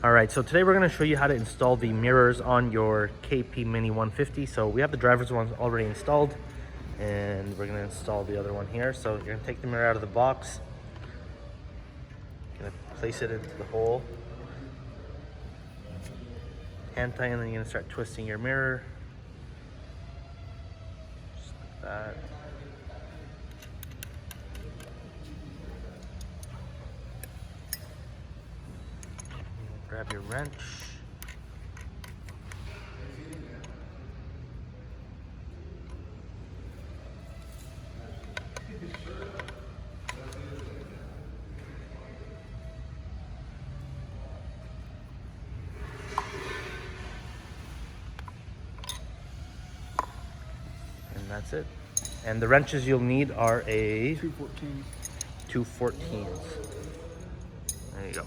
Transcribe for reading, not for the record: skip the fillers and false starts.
All right, so today we're going to show you how to install the mirrors on your KP Mini 150. So we have the driver's ones already installed, and we're going to install the other one here. So you're going to take the mirror out of the box, you're going to place it into the hole, hand tighten, and then you're going to start twisting your mirror, just like that. Grab your wrench. And that's it. And the wrenches you'll need are a 214. 214s. There you go.